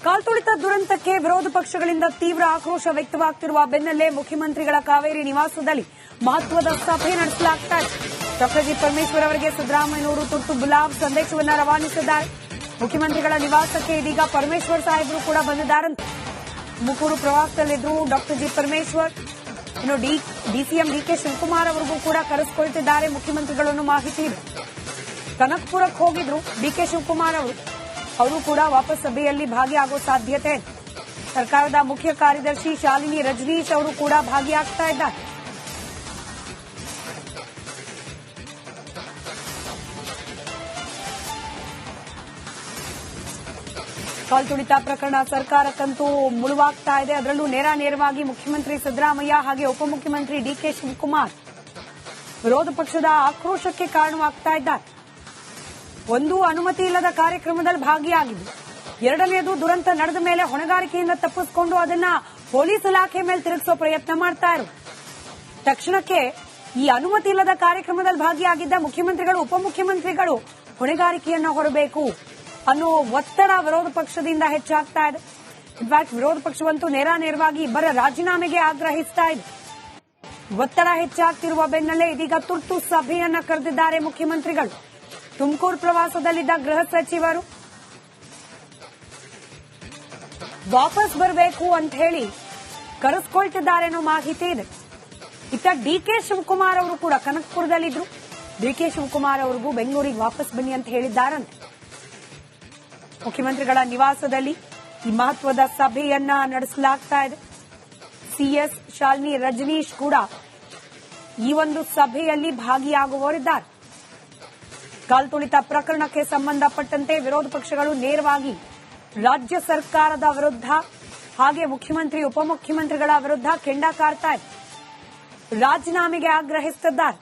ಕಾಲ್ತುಳಿತ ದುರಂತಕ್ಕೆ ವಿರೋಧ ಪಕ್ಷಗಳಿಂದ ತೀವ್ರ ಆಕ್ರೋಶ ವ್ಯಕ್ತವಾಗುತ್ತಿರುವ ಬೆನ್ನಲ್ಲೇ ಮುಖ್ಯಮಂತ್ರಿಗಳ ಕಾವೇರಿ ನಿವಾಸದಲ್ಲಿ ಮಹತ್ವದ ಸಭೆ ನಡೆಸಲಾಗ್ತಾ ಇದೆ. ಡಾಕ್ಟರ್ ಜಿ ಪರಮೇಶ್ವರ್ ಅವರಿಗೆ ಸಿದ್ದರಾಮಯ್ಯನವರು ತುರ್ತು ಗುಲಾಬ್ ಸಂದೇಶವನ್ನು ರವಾನಿಸಿದ್ದಾರೆ. ಮುಖ್ಯಮಂತ್ರಿಗಳ ನಿವಾಸಕ್ಕೆ ಇದೀಗ ಪರಮೇಶ್ವರ್ ಸಾಹೇಬರು ಕೂಡ ಬಂದಿದ್ದಾರಂತೆ. ತುಮಕೂರು ಪ್ರವಾಸದಲ್ಲಿದ್ರು ಡಾಕ್ಟರ್ ಜಿ ಪರಮೇಶ್ವರ್. ಇನ್ನು ಡಿಸಿಎಂ ಡಿಕೆ ಶಿವಕುಮಾರ್ ಅವರಿಗೂ ಕೂಡ ಕರೆಸಿಕೊಳ್ತಿದ್ದಾರೆ ಮುಖ್ಯಮಂತ್ರಿಗಳನ್ನು. ಮಾಹಿತಿ ಇದೆ. ಕನಕಪುರಕ್ಕೆ ಹೋಗಿದ್ರು ಡಿಕೆ ಶಿವಕುಮಾರ್ ಅವರು ಕೂಡ ವಾಪಸ್ ಸಭೆಯಲ್ಲಿ ಭಾಗಿಯಾಗೋ ಸಾಧ್ಯತೆ ಇದೆ. ಸರ್ಕಾರದ ಮುಖ್ಯ ಕಾರ್ಯದರ್ಶಿ ಶಾಲಿನಿ ರಜನೀಶ್ ಅವರು ಕೂಡ ಭಾಗಿಯಾಗ್ತಾ ಇದ್ದಾರೆ. ಕಾಲ್ತುಳಿತ ಪ್ರಕರಣ ಸರ್ಕಾರಕ್ಕಂತೂ ಮುಳುವಾಗ್ತಾ ಇದೆ. ಅದರಲ್ಲೂ ನೇರವಾಗಿ ಮುಖ್ಯಮಂತ್ರಿ ಸಿದ್ದರಾಮಯ್ಯ ಹಾಗೆ ಉಪಮುಖ್ಯಮಂತ್ರಿ ಡಿಕೆ ಶಿವಕುಮಾರ್ ವಿರೋಧ ಪಕ್ಷದ ಆಕ್ರೋಶಕ್ಕೆ ಕಾರಣವಾಗ್ತಾ ಇದ್ದಾರೆ. ಒಂದು, ಅನುಮತಿ ಇಲ್ಲದ ಕಾರ್ಯಕ್ರಮದಲ್ಲಿ ಭಾಗಿಯಾಗಿದ್ದು. ಎರಡನೆಯದು, ದುರಂತ ನಡೆದ ಮೇಲೆ ಹೊಣೆಗಾರಿಕೆಯಿಂದ ತಪ್ಪಿಸಿಕೊಂಡು ಅದನ್ನ ಪೊಲೀಸ್ ಇಲಾಖೆ ಮೇಲೆ ತಿರುಗಿಸೋ ಪ್ರಯತ್ನ ಮಾಡ್ತಾ ಇರೋದು. ತಕ್ಷಣಕ್ಕೆ ಈ ಅನುಮತಿ ಇಲ್ಲದ ಕಾರ್ಯಕ್ರಮದಲ್ಲಿ ಭಾಗಿಯಾಗಿದ್ದ ಮುಖ್ಯಮಂತ್ರಿಗಳು ಉಪಮುಖ್ಯಮಂತ್ರಿಗಳು ಹೊಣೆಗಾರಿಕೆಯನ್ನ ಹೊರಬೇಕು ಅನ್ನೋ ಒತ್ತಡ ವಿರೋಧ ಪಕ್ಷದಿಂದ ಹೆಚ್ಚಾಗ್ತಾ ಇದೆ. ಇನ್ಫ್ಯಾಕ್ಟ್ ವಿರೋಧ ಪಕ್ಷವಂತೂ ನೇರವಾಗಿ ಇಬ್ಬರ ರಾಜೀನಾಮೆಗೆ ಆಗ್ರಹಿಸ್ತಾ ಇದೆ. ಒತ್ತಡ ಹೆಚ್ಚಾಗ್ತಿರುವ ಬೆನ್ನಲ್ಲೇ ಇದೀಗ ತುರ್ತು ಸಭೆಯನ್ನ ಕರೆದಿದ್ದಾರೆ ಮುಖ್ಯಮಂತ್ರಿಗಳು. ತುಮಕೂರು ಪ್ರವಾಸದಲ್ಲಿದ್ದ ಗೃಹ ಸಚಿವರು ವಾಪಸ್ ಬರಬೇಕು ಅಂತ ಹೇಳಿ ಕರೆಸ್ಕೊಳ್ತಿದ್ದಾರೆ ಅನ್ನೋ ಮಾಹಿತಿ ಇದೆ. ಇತ್ತ ಡಿಕೆ ಶಿವಕುಮಾರ್ ಅವರು ಕೂಡ ಕನಕಪುರದಲ್ಲಿದ್ರು. ಡಿಕೆ ಶಿವಕುಮಾರ್ ಅವರಿಗೂ ಬೆಂಗಳೂರಿಗೆ ವಾಪಸ್ ಬನ್ನಿ ಅಂತ ಹೇಳಿದ್ದಾರಂತೆ. ಮುಖ್ಯಮಂತ್ರಿಗಳ ನಿವಾಸದಲ್ಲಿ ಈ ಮಹತ್ವದ ಸಭೆಯನ್ನ ನಡೆಸಲಾಗ್ತಾ ಇದೆ. ಸಿಎಸ್ ಶಾಲಿನಿ ರಜನೀಶ್ ಕೂಡ ಈ ಒಂದು ಸಭೆಯಲ್ಲಿ ಭಾಗಿಯಾಗುವವರಿದ್ದಾರೆ. ಕಾಲ್ತುಳಿತ ಪ್ರಕರಣಕ್ಕೆ ಸಂಬಂಧಪಟ್ಟಂತೆ ವಿರೋಧ ಪಕ್ಷಗಳು ನೇರವಾಗಿ ರಾಜ್ಯ ಸರ್ಕಾರದ ವಿರುದ್ಧ ಹಾಗೆ ಮುಖ್ಯಮಂತ್ರಿ ಉಪಮುಖ್ಯಮಂತ್ರಿಗಳ ವಿರುದ್ಧ ಕೆಂಡ ಕಾರ್ತಾ ಇದೆ. ರಾಜೀನಾಮೆಗೆ ಆಗ್ರಹಿಸುತ್ತಿದ್ದಾರೆ.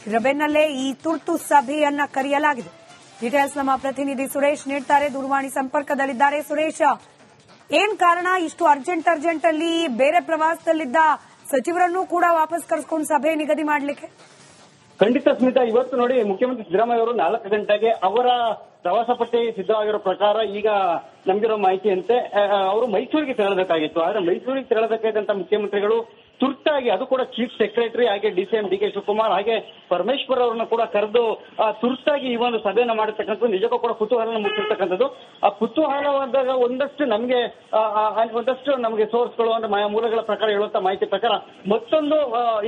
ಇದರ ಬೆನ್ನಲ್ಲೇ ಈ ತುರ್ತು ಸಭೆಯನ್ನ ಕರೆಯಲಾಗಿದೆ. ಡೀಟೇಲ್ಸ್ ನಮ್ಮ ಪ್ರತಿನಿಧಿ ಸುರೇಶ್ ನೀಡ್ತಾರೆ. ದೂರವಾಣಿ ಸಂಪರ್ಕದಲ್ಲಿದ್ದಾರೆ. ಸುರೇಶ್, ಏನ್ ಕಾರಣ ಇಷ್ಟು ಅರ್ಜೆಂಟ್ ಅಲ್ಲಿ ಬೇರೆ ಪ್ರವಾಸದಲ್ಲಿದ್ದ ಸಚಿವರನ್ನೂ ಕೂಡ ವಾಪಸ್ ಕರೆಸ್ಕೊಂಡು ಸಭೆ ನಿಗದಿ ಮಾಡಲಿಕ್ಕೆ? ಖಂಡಿತ ಸ್ಮಿತಾ, ಇವತ್ತು ನೋಡಿ ಮುಖ್ಯಮಂತ್ರಿ ಸಿದ್ದರಾಮಯ್ಯ ಅವರು 4 ಗಂಟೆಗೆ ಅವರ ಪ್ರವಾಸ ಪಟ್ಟಿ ಸಿದ್ಧವಾಗಿರೋ ಪ್ರಕಾರ ಈಗ ನಮಗಿರೋ ಮಾಹಿತಿಯಂತೆ ಅವರು ಮೈಸೂರಿಗೆ ತೆರಳಬೇಕಾಗಿತ್ತು. ಆದ್ರೆ ಮೈಸೂರಿಗೆ ತೆರಳಬೇಕಾದಂತ ಮುಖ್ಯಮಂತ್ರಿಗಳು ತುರ್ತಾಗಿ, ಅದು ಕೂಡ ಚೀಫ್ ಸೆಕ್ರೆಟರಿ ಹಾಗೆ ಡಿಸಿಎಂ ಡಿಕೆ ಶಿವಕುಮಾರ್ ಹಾಗೆ ಪರಮೇಶ್ವರ್ ಅವರನ್ನ ಕೂಡ ಕರೆದು ತುರ್ತಾಗಿ ಈ ಒಂದು ಸಭೆಯನ್ನ ಮಾಡಿರ್ತಕ್ಕಂಥದ್ದು ನಿಜಕ್ಕೂ ಕೂಡ ಕುತೂಹಲ ಮುಟ್ಟಿರ್ತಕ್ಕಂಥದ್ದು. ಆ ಕುತೂಹಲವಾದಾಗ ಒಂದಷ್ಟು ನಮಗೆ ಸೋರ್ಸ್ಗಳು ಅಂದ್ರೆ ಮೂಲಗಳ ಪ್ರಕಾರ ಹೇಳುವಂತ ಮಾಹಿತಿ ಪ್ರಕಾರ ಮತ್ತೊಂದು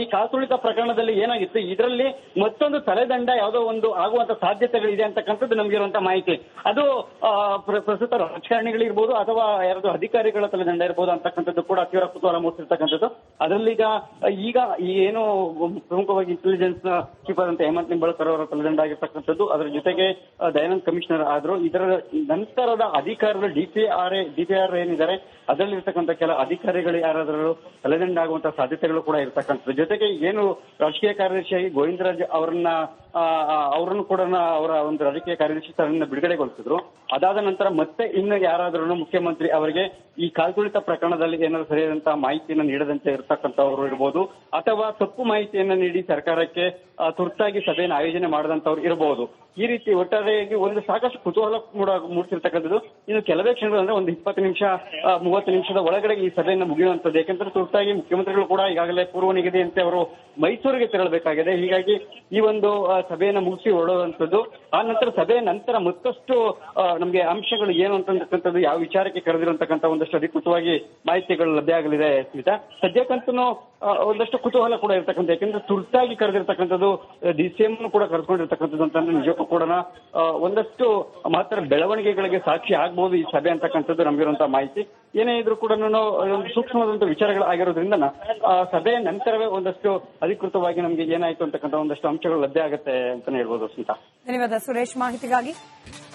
ಈ ಕಾಲ್ತುಳಿತ ಪ್ರಕರಣದಲ್ಲಿ ಏನಾಗಿತ್ತು, ಇದರಲ್ಲಿ ಮತ್ತೊಂದು ತಲೆದಂಡ ಯಾವುದೋ ಒಂದು ಆಗುವಂತ ಸಾಧ್ಯತೆಗಳಿದೆ ಅಂತಕ್ಕಂಥದ್ದು ನಮಗಿರುವಂತ ಮಾಹಿತಿ. ಅದು ಪ್ರಸ್ತುತ ರಾಜಕಾರಣಿಗಳಿರ್ಬೋದು ಅಥವಾ ಯಾರಾದ್ರೂ ಅಧಿಕಾರಿಗಳ ತಲೆದಂಡ ಇರ್ಬೋದು ಅಂತಕ್ಕಂಥದ್ದು ಕೂಡ ತೀವ್ರ ಕುತೂಹಲ ಮೂಡಿಸಿರ್ತಕ್ಕಂಥದ್ದು. ಈಗ ಏನು ಪ್ರಮುಖವಾಗಿ ಇಂಟೆಲಿಜೆನ್ಸ್ ಚೀಫ್ ಆದಂತ ಹೇಮಂತ್ ನಿಂಬಾಳ್ಕರ್ ಅವರ ತಲೆದಂಡ ಆಗಿರ್ತಕ್ಕಂಥದ್ದು, ಅದರ ಜೊತೆಗೆ ದಯಾನಂದ್ ಕಮಿಷನರ್ ಆದ್ರು. ಇದರ ನಂತರದ ಅಧಿಕಾರಿಗಳು ಡಿಪಿಆರ್ ಏನಿದ್ದಾರೆ ಅದರಲ್ಲಿರ್ತಕ್ಕಂಥ ಕೆಲ ಅಧಿಕಾರಿಗಳು ಯಾರಾದರೂ ತಲೆದಂಡ ಆಗುವಂತಹ ಸಾಧ್ಯತೆಗಳು ಕೂಡ ಇರತಕ್ಕಂಥದ್ದು. ಜೊತೆಗೆ ಏನು ರಾಜಕೀಯ ಕಾರ್ಯದರ್ಶಿಯಾಗಿ ಗೋವಿಂದರಾಜ್ ಅವರನ್ನು ಕೂಡ ಅವರ ಒಂದು ರಾಜಕೀಯ ಕಾರ್ಯದರ್ಶಿ ಸ್ಥಾನದಿಂದ ಬಿಡುಗಡೆಗೊಳಿಸಿದ್ರು. ಅದಾದ ನಂತರ ಮತ್ತೆ ಇನ್ನು ಯಾರಾದ್ರೂ ಮುಖ್ಯಮಂತ್ರಿ ಅವರಿಗೆ ಈ ಕಾಲ್ತುಳಿತ ಪ್ರಕರಣದಲ್ಲಿ ಏನಾದರೂ ಸರಿಯಾದಂತಹ ಮಾಹಿತಿಯನ್ನು ನೀಡದಂತೆ ಇರತಕ್ಕಂಥವ್ರು ಇರಬಹುದು, ಅಥವಾ ತಪ್ಪು ಮಾಹಿತಿಯನ್ನು ನೀಡಿ ಸರ್ಕಾರಕ್ಕೆ ತುರ್ತಾಗಿ ಸಭೆಯನ್ನು ಆಯೋಜನೆ ಮಾಡದಂತವ್ರು ಇರಬಹುದು. ಈ ರೀತಿ ಒಟ್ಟಾರೆಯಾಗಿ ಒಂದು ಸಾಕಷ್ಟು ಕುತೂಹಲ ಮೂಡಿಸಿರ್ತಕ್ಕಂಥದ್ದು. ಇನ್ನು ಕೆಲವೇ ಕ್ಷಣಗಳು ಅಂದ್ರೆ ಒಂದು 20 ನಿಮಿಷ 30 ನಿಮಿಷದ ಒಳಗಡೆ ಈ ಸಭೆಯನ್ನು ಮುಗಿಯುವಂತದ್ದು. ಯಾಕೆಂದ್ರೆ ತುರ್ತಾಗಿ ಮುಖ್ಯಮಂತ್ರಿಗಳು ಕೂಡ ಈಗಾಗಲೇ ಪೂರ್ವ ನಿಗದಿಯಂತೆ ಅವರು ಮೈಸೂರಿಗೆ ತೆರಳಬೇಕಾಗಿದೆ. ಹೀಗಾಗಿ ಈ ಒಂದು ಸಭೆಯನ್ನು ಮುಗಿಸಿ ಹೊರಡುವಂತದ್ದು. ಆ ನಂತರ ಸಭೆಯ ನಂತರ ಮತ್ತಷ್ಟು ನಮಗೆ ಅಂಶಗಳು ಏನು ಅಂತಕ್ಕಂಥದ್ದು, ಯಾವ ವಿಚಾರಕ್ಕೆ ಕರೆದಿರುವಂತಕ್ಕಂಥ ಒಂದಷ್ಟು ಅಧಿಕೃತವಾಗಿ ಮಾಹಿತಿಗಳು ಲಭ್ಯ ಆಗಲಿದೆ ಸ್ಮಿತಾ. ಸದ್ಯಕ್ಕಂತೂ ಒಂದಷ್ಟು ಕುತೂಹಲ ಕೂಡ ಇರ್ತಕ್ಕಂಥ, ಯಾಕೆಂದ್ರೆ ತುರ್ತಾಗಿ ಕರೆದಿರ್ತಕ್ಕಂಥದ್ದು, ಡಿಸಿಎಂ ಕೂಡ ಕರೆದುಕೊಂಡಿರ್ತಕ್ಕಂಥದ್ದು ಅಂತಂದ್ರೆ ನಿಜಕ್ಕೂ ಕೂಡ ಒಂದಷ್ಟು ಮಾತ್ರ ಬೆಳವಣಿಗೆಗಳಿಗೆ ಸಾಕ್ಷಿ ಆಗ್ಬಹುದು ಈ ಸಭೆ ಅಂತಕ್ಕಂಥದ್ದು ನಮಗಿರುವಂತಹ ಮಾಹಿತಿ. ಏನೇ ಇದ್ರೂ ಕೂಡ ಒಂದು ಸೂಕ್ಷ್ಮವಾದಂತಹ ವಿಚಾರಗಳು ಆಗಿರೋದ್ರಿಂದ ಸಭೆಯ ನಂತರವೇ ಒಂದಷ್ಟು ಅಧಿಕೃತವಾಗಿ ನಮಗೆ ಏನಾಯ್ತು ಅಂತಕ್ಕಂಥ ಒಂದಷ್ಟು ಅಂಶಗಳು ಲಭ್ಯ ಆಗುತ್ತೆ ಅಂತಾನೆ ಹೇಳ್ಬೋದು ಸ್ಮಿತಾ. ಧನ್ಯವಾದ ಸುರೇಶ್ ಮಾಹಿತಿಗಾಗಿ.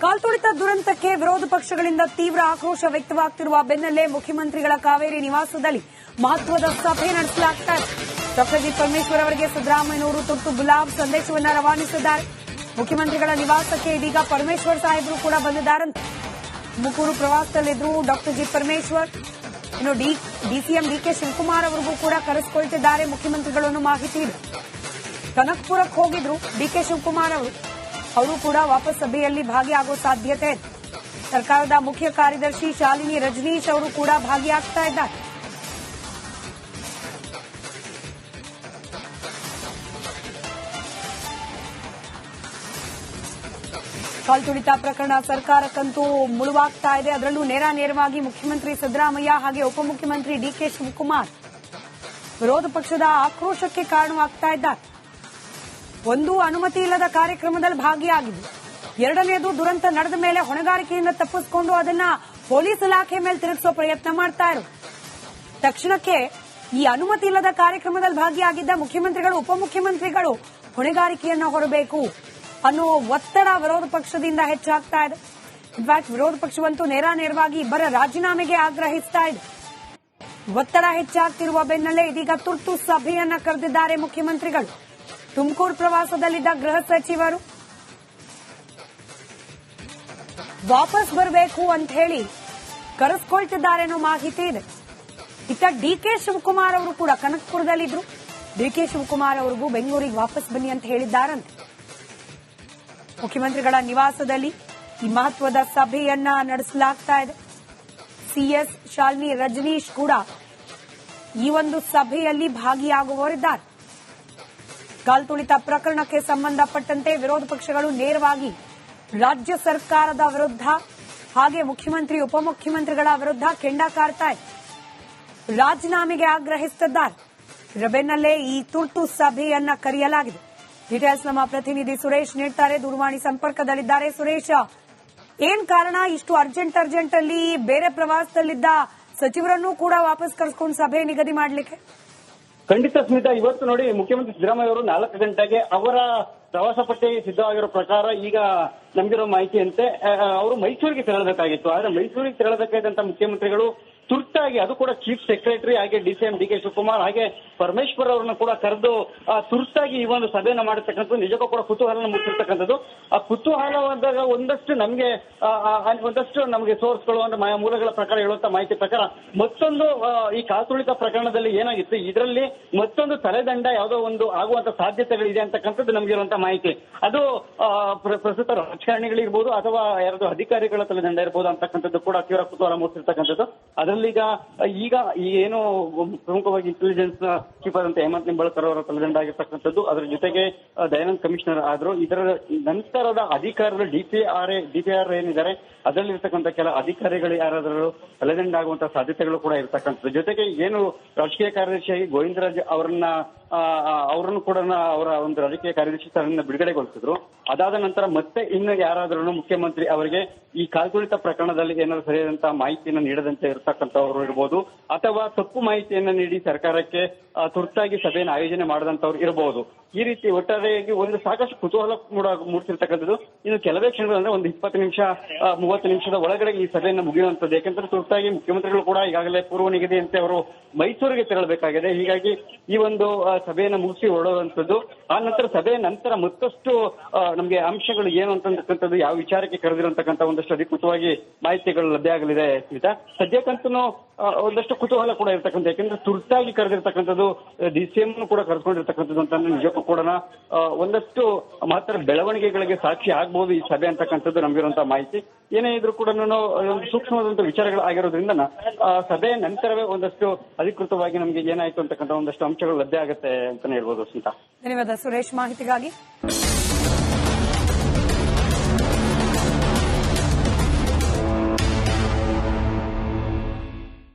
ಕಾಲ್ತುಳಿತ ದುರಂತಕ್ಕೆ ವಿರೋಧ ಪಕ್ಷಗಳಿಂದ ತೀವ್ರ ಆಕ್ರೋಶ ವ್ಯಕ್ತವಾಗುತ್ತಿರುವ ಬೆನ್ನಲ್ಲೇ ಮುಖ್ಯಮಂತ್ರಿಗಳ ಕಾವೇರಿ ನಿವಾಸದಲ್ಲಿ ಮಹತ್ವದ ಸಭೆ ನಡೆಸಲಾಗ್ತಾ ಇದೆ. ಡಾಕ್ಟರ್ ಜಿ ಪರಮೇಶ್ವರ್ ಅವರಿಗೆ ಸಿದ್ದರಾಮಯ್ಯನವರು ತುರ್ತು ಗುಲಾಬ್ ಸಂದೇಶವನ್ನು ರವಾನಿಸಿದ್ದಾರೆ. ಮುಖ್ಯಮಂತ್ರಿಗಳ ನಿವಾಸಕ್ಕೆ ಇದೀಗ ಪರಮೇಶ್ವರ್ ಸಾಹೇಬರು ಕೂಡ ಬಂದಿದ್ದಾರಂತೆ. ತುಮಕೂರು ಪ್ರವಾಸದಲ್ಲಿದ್ರು ಡಾಕ್ಟರ್ ಜಿ ಪರಮೇಶ್ವರ್. ಇನ್ನು ಡಿಸಿಎಂ ಡಿಕೆ ಶಿವಕುಮಾರ್ ಅವರಿಗೂ ಕೂಡ ಕರೆಸಿಕೊಳ್ತಿದ್ದಾರೆ ಮುಖ್ಯಮಂತ್ರಿಗಳನ್ನು. ಮಾಹಿತಿ ಇದೆ. ಕನಕಪುರಕ್ಕೆ ಹೋಗಿದ್ರು ಡಿಕೆ ಶಿವಕುಮಾರ್ ಅವರು ಕೂಡ ವಾಪಸ್ ಸಭೆಯಲ್ಲಿ ಭಾಗಿಯಾಗೋ ಸಾಧ್ಯತೆ ಇದೆ. ಸರ್ಕಾರದ ಮುಖ್ಯ ಕಾರ್ಯದರ್ಶಿ ಶಾಲಿನಿ ರಜನೀಶ್ ಅವರು ಕೂಡ ಭಾಗಿಯಾಗ್ತಾ ಇದ್ದಾರೆ. ಕಾಲ್ತುಳಿತ ಪ್ರಕರಣ ಸರ್ಕಾರಕ್ಕಂತೂ ಮುಳುವಾಗ್ತಾ ಇದೆ. ಅದರಲ್ಲೂ ನೇರವಾಗಿ ಮುಖ್ಯಮಂತ್ರಿ ಸಿದ್ದರಾಮಯ್ಯ ಹಾಗೆ ಉಪಮುಖ್ಯಮಂತ್ರಿ ಡಿಕೆ ಶಿವಕುಮಾರ್ ವಿರೋಧ ಪಕ್ಷದ ಆಕ್ರೋಶಕ್ಕೆ ಕಾರಣವಾಗ್ತಾ ಇದ್ದಾರೆ. ಒಂದು, ಅನುಮತಿ ಇಲ್ಲದ ಕಾರ್ಯಕ್ರಮದಲ್ಲಿ ಭಾಗಿಯಾಗಿದ್ದು. ಎರಡನೇದು, ದುರಂತ ನಡೆದ ಮೇಲೆ ಹೊಣೆಗಾರಿಕೆಯಿಂದ ತಪ್ಪಿಸಿಕೊಂಡು ಅದನ್ನ ಪೊಲೀಸ್ ಇಲಾಖೆ ಮೇಲೆ ತಿರುಗಿಸೋ ಪ್ರಯತ್ನ ಮಾಡ್ತಾ ಇರೋದು. ತಕ್ಷಣಕ್ಕೆ ಈ ಅನುಮತಿ ಇಲ್ಲದ ಕಾರ್ಯಕ್ರಮದಲ್ಲಿ ಭಾಗಿಯಾಗಿದ್ದ ಮುಖ್ಯಮಂತ್ರಿಗಳು ಉಪಮುಖ್ಯಮಂತ್ರಿಗಳು ಹೊಣೆಗಾರಿಕೆಯನ್ನ ಹೊರಬೇಕು ಅನ್ನೋ ಒತ್ತಡ ವಿರೋಧ ಪಕ್ಷದಿಂದ ಹೆಚ್ಚಾಗ್ತಾ ಇದೆ. ಇನ್ಫ್ಯಾಕ್ಟ್ ವಿರೋಧ ಪಕ್ಷವಂತೂ ನೇರವಾಗಿ ಇಬ್ಬರ ರಾಜೀನಾಮೆಗೆ ಆಗ್ರಹಿಸ್ತಾ ಇದೆ. ಒತ್ತಡ ಹೆಚ್ಚಾಗ್ತಿರುವ ಬೆನ್ನಲ್ಲೇ ಇದೀಗ ತುರ್ತು ಸಭೆಯನ್ನ ಕರೆದಿದ್ದಾರೆ ಮುಖ್ಯಮಂತ್ರಿಗಳು. ತುಮಕೂರು ಪ್ರವಾಸದಲ್ಲಿದ್ದ ಗೃಹ ಸಚಿವರು ವಾಪಸ್ ಬರಬೇಕು ಅಂತ ಹೇಳಿ ಕರೆಸ್ಕೊಳ್ತಿದ್ದಾರೆ ಅನ್ನೋ ಮಾಹಿತಿ ಇದೆ. ಇತ್ತ ಡಿಕೆ ಶಿವಕುಮಾರ್ ಅವರು ಕೂಡ ಕನಕಪುರದಲ್ಲಿದ್ರು. ಡಿಕೆ ಶಿವಕುಮಾರ್ ಅವರಿಗೂ ಬೆಂಗಳೂರಿಗೆ ವಾಪಸ್ ಬನ್ನಿ ಅಂತ ಹೇಳಿದ್ದಾರಂತೆ. ಮುಖ್ಯಮಂತ್ರಿಗಳ ನಿವಾಸದಲ್ಲಿ ಈ ಮಹತ್ವದ ಸಭೆಯನ್ನ ನಡೆಸಲಾಗ್ತಾ ಇದೆ. ಸಿಎಸ್ ಶಾಲಿನಿ ರಜನೀಶ್ ಕೂಡ ಈ ಒಂದು ಸಭೆಯಲ್ಲಿ ಭಾಗಿಯಾಗುವವರಿದ್ದಾರೆ. ಕಾಲ್ತುಳಿತ ಪ್ರಕರಣಕ್ಕೆ ಸಂಬಂಧಪಟ್ಟಂತೆ ವಿರೋಧ ಪಕ್ಷಗಳು ನೇರವಾಗಿ ರಾಜ್ಯ ಸರ್ಕಾರದ ವಿರುದ್ಧ ಹಾಗೆ ಮುಖ್ಯಮಂತ್ರಿ ಉಪಮುಖ್ಯಮಂತ್ರಿಗಳ ವಿರುದ್ಧ ಕೆಂಡ ಕಾರ್ತಾ ಇದೆ. ರಾಜೀನಾಮೆಗೆ ಆಗ್ರಹಿಸುತ್ತಿದ್ದಾರೆ. ಇದರ ಬೆನ್ನಲ್ಲೇ ಈ ತುರ್ತು ಸಭೆಯನ್ನ ಕರೆಯಲಾಗಿದೆ. ಡೀಟೇಲ್ಸ್ ನಮ್ಮ ಪ್ರತಿನಿಧಿ ಸುರೇಶ್ ನೀಡ್ತಾರೆ, ದೂರವಾಣಿ ಸಂಪರ್ಕದಲ್ಲಿದ್ದಾರೆ. ಸುರೇಶ್, ಏನ್ ಕಾರಣ ಇಷ್ಟು ಅರ್ಜೆಂಟ್ ಅಲ್ಲಿ ಬೇರೆ ಪ್ರವಾಸದಲ್ಲಿದ್ದ ಸಚಿವರನ್ನೂ ಕೂಡ ವಾಪಸ್ ಕರೆಸ್ಕೊಂಡು ಸಭೆ ನಿಗದಿ ಮಾಡಲಿಕ್ಕೆ? ಖಂಡಿತ ಸ್ಮಿತಾ, ಇವತ್ತು ನೋಡಿ ಮುಖ್ಯಮಂತ್ರಿ ಸಿದ್ದರಾಮಯ್ಯ ಅವರು 4 ಗಂಟೆಗೆ ಅವರ ಪ್ರವಾಸ ಪಟ್ಟಿ ಸಿದ್ಧವಾಗಿರೋ ಪ್ರಕಾರ ಈಗ ನಮಗಿರೋ ಮಾಹಿತಿಯಂತೆ ಅವರು ಮೈಸೂರಿಗೆ ತೆರಳಬೇಕಾಗಿತ್ತು. ಆದ್ರೆ ಮೈಸೂರಿಗೆ ತೆರಳಬೇಕಾದಂತ ಮುಖ್ಯಮಂತ್ರಿಗಳು ತುರ್ತಾಗಿ, ಅದು ಕೂಡ ಚೀಫ್ ಸೆಕ್ರೆಟರಿ ಹಾಗೆ ಡಿಸಿಎಂ ಡಿಕೆ ಶಿವಕುಮಾರ್ ಹಾಗೆ ಪರಮೇಶ್ವರ್ ಅವರನ್ನ ಕೂಡ ಕರೆದು ತುರ್ತಾಗಿ ಈ ಒಂದು ಸಭೆಯನ್ನ ಮಾಡಿರ್ತಕ್ಕಂಥದ್ದು ನಿಜಕ್ಕೂ ಕೂಡ ಕುತೂಹಲ ಮೂಡಿಸಿರ್ತಕ್ಕಂಥದ್ದು. ಆ ಕುತೂಹಲವಾದಾಗ ಒಂದಷ್ಟು ನಮಗೆ ಸೋರ್ಸ್ಗಳು ಅಂದ್ರೆ ಮೂಲಗಳ ಪ್ರಕಾರ ಹೇಳುವಂತ ಮಾಹಿತಿ ಪ್ರಕಾರ ಮತ್ತೊಂದು ಈ ಕಾಲ್ತುಳಿತ ಪ್ರಕರಣದಲ್ಲಿ ಏನಾಗಿತ್ತು, ಇದರಲ್ಲಿ ಮತ್ತೊಂದು ತಲೆದಂಡ ಯಾವುದೋ ಒಂದು ಆಗುವಂತ ಸಾಧ್ಯತೆಗಳಿದೆ ಅಂತಕ್ಕಂಥದ್ದು ನಮಗಿರುವಂತ ಮಾಹಿತಿ. ಅದು ಪ್ರಸ್ತುತ ರಾಜಕಾರಣಿಗಳಿರ್ಬೋದು ಅಥವಾ ಯಾರಾದ್ರೂ ಅಧಿಕಾರಿಗಳ ತಲೆದಂಡ ಇರ್ಬೋದು ಅಂತಕ್ಕಂಥದ್ದು ಕೂಡ ತೀವ್ರ ಕುತೂಹಲ ಮೂಡಿಸಿರ್ತಕ್ಕಂಥದ್ದು. ಈಗ ಏನು ಪ್ರಮುಖವಾಗಿ ಇಂಟೆಲಿಜೆನ್ಸ್ ಚೀಫ್ ಆದಂತ ಹೇಮಂತ್ ನಿಂಬಾಳ್ಕರ್ ಅವರ ತಲೆದಂಡ ಆಗಿರ್ತಕ್ಕಂಥದ್ದು, ಅದರ ಜೊತೆಗೆ ದಯಾನಂದ್ ಕಮಿಷನರ್ ಆದ್ರು. ಇದರ ನಂತರದ ಅಧಿಕಾರಿಗಳು ಡಿಪಿಆರ್ ಏನಿದ್ದಾರೆ ಅದರಲ್ಲಿರ್ತಕ್ಕಂಥ ಕೆಲ ಅಧಿಕಾರಿಗಳು ಯಾರಾದರೂ ತಲೆದಂಡ ಆಗುವಂತಹ ಸಾಧ್ಯತೆಗಳು ಕೂಡ ಇರತಕ್ಕಂಥದ್ದು. ಜೊತೆಗೆ ಏನು ರಾಜಕೀಯ ಕಾರ್ಯದರ್ಶಿಯಾಗಿ ಗೋವಿಂದರಾಜ್ ಅವರನ್ನು ಕೂಡ ಅವರ ಒಂದು ರಾಜಕೀಯ ಕಾರ್ಯದರ್ಶಿ ಸ್ಥಾನದಿಂದ ಬಿಡುಗಡೆಗೊಳಿಸಿದ್ರು. ಅದಾದ ನಂತರ ಮತ್ತೆ ಇನ್ನು ಯಾರಾದ್ರೂ ಮುಖ್ಯಮಂತ್ರಿ ಅವರಿಗೆ ಈ ಕಾಲ್ತುಳಿತ ಪ್ರಕರಣದಲ್ಲಿ ಏನಾದ್ರು ಸರಿಯಾದಂತಹ ಮಾಹಿತಿಯನ್ನು ನೀಡದಂತೆ ಇರತಕ್ಕಂಥವ್ರು ಇರಬಹುದು, ಅಥವಾ ತಪ್ಪು ಮಾಹಿತಿಯನ್ನ ನೀಡಿ ಸರ್ಕಾರಕ್ಕೆ ತುರ್ತಾಗಿ ಸಭೆಯನ್ನು ಆಯೋಜನೆ ಮಾಡದಂತವ್ರು ಇರಬಹುದು. ಈ ರೀತಿ ಒಟ್ಟಾರೆಯಾಗಿ ಒಂದು ಸಾಕಷ್ಟು ಕುತೂಹಲ ಮೂಡಿಸಿರ್ತಕ್ಕಂಥದ್ದು. ಇನ್ನು ಕೆಲವೇ ಕ್ಷಣಗಳಂದ್ರೆ ಒಂದು 20 ನಿಮಿಷ 30 ನಿಮಿಷದ ಒಳಗಡೆ ಈ ಸಭೆಯನ್ನು ಮುಗಿಯುವಂತದ್ದು. ಯಾಕೆಂದ್ರೆ ತುರ್ತಾಗಿ ಮುಖ್ಯಮಂತ್ರಿಗಳು ಕೂಡ ಈಗಾಗಲೇ ಪೂರ್ವ ನಿಗದಿಯಂತೆ ಅವರು ಮೈಸೂರಿಗೆ ತೆರಳಬೇಕಾಗಿದೆ. ಹೀಗಾಗಿ ಈ ಒಂದು ಸಭೆಯನ್ನು ಮುಗಿಸಿ ಹೊರಡುವಂತದ್ದು. ಆ ನಂತರ ಸಭೆಯ ನಂತರ ಮತ್ತಷ್ಟು ನಮಗೆ ಅಂಶಗಳು ಏನು ಅಂತಕ್ಕಂಥದ್ದು, ಯಾವ ವಿಚಾರಕ್ಕೆ ಕರೆದಿರುವಂತಕ್ಕಂಥ ಒಂದಷ್ಟು ಅಧಿಕೃತವಾಗಿ ಮಾಹಿತಿಗಳು ಲಭ್ಯ ಆಗಲಿದೆ. ಸ್ಮಿತಾ, ಸದ್ಯಕ್ಕಂತೂ ಒಂದಷ್ಟು ಕುತೂಹಲ ಕೂಡ ಇರ್ತಕ್ಕಂಥ, ಯಾಕೆಂದ್ರೆ ತುರ್ತಾಗಿ ಕರೆದಿರ್ತಕ್ಕಂಥದ್ದು, ಡಿಸಿಎಂ ಕೂಡ ಕರೆದುಕೊಂಡಿರ್ತಕ್ಕಂಥದ್ದು ಅಂತ ನಿಜಕ್ಕೂ ಕೂಡ ಒಂದಷ್ಟು ಮಹತ್ತರ ಬೆಳವಣಿಗೆಗಳಿಗೆ ಸಾಕ್ಷಿ ಆಗ್ಬಹುದು ಈ ಸಭೆ ಅಂತಕ್ಕಂಥದ್ದು ನಮಗಿರುವಂತಹ ಮಾಹಿತಿ. ಏನೇ ಇದ್ರೂ ಕೂಡ ಒಂದು ಸೂಕ್ಷ್ಮವಾದಂತಹ ವಿಚಾರಗಳು ಆಗಿರೋದ್ರಿಂದ ಸಭೆಯ ನಂತರವೇ ಒಂದಷ್ಟು ಅಧಿಕೃತವಾಗಿ ನಮಗೆ ಏನಾಯ್ತು ಅಂತಕ್ಕಂಥ ಒಂದಷ್ಟು ಅಂಶಗಳು ಲಭ್ಯ ಆಗುತ್ತೆ ಅಂತಾನೆ ಹೇಳ್ಬೋದು. ಸ್ಮಿತಾ, ಧನ್ಯವಾದ ಸುರೇಶ್ ಮಾಹಿತಿಗಾಗಿ.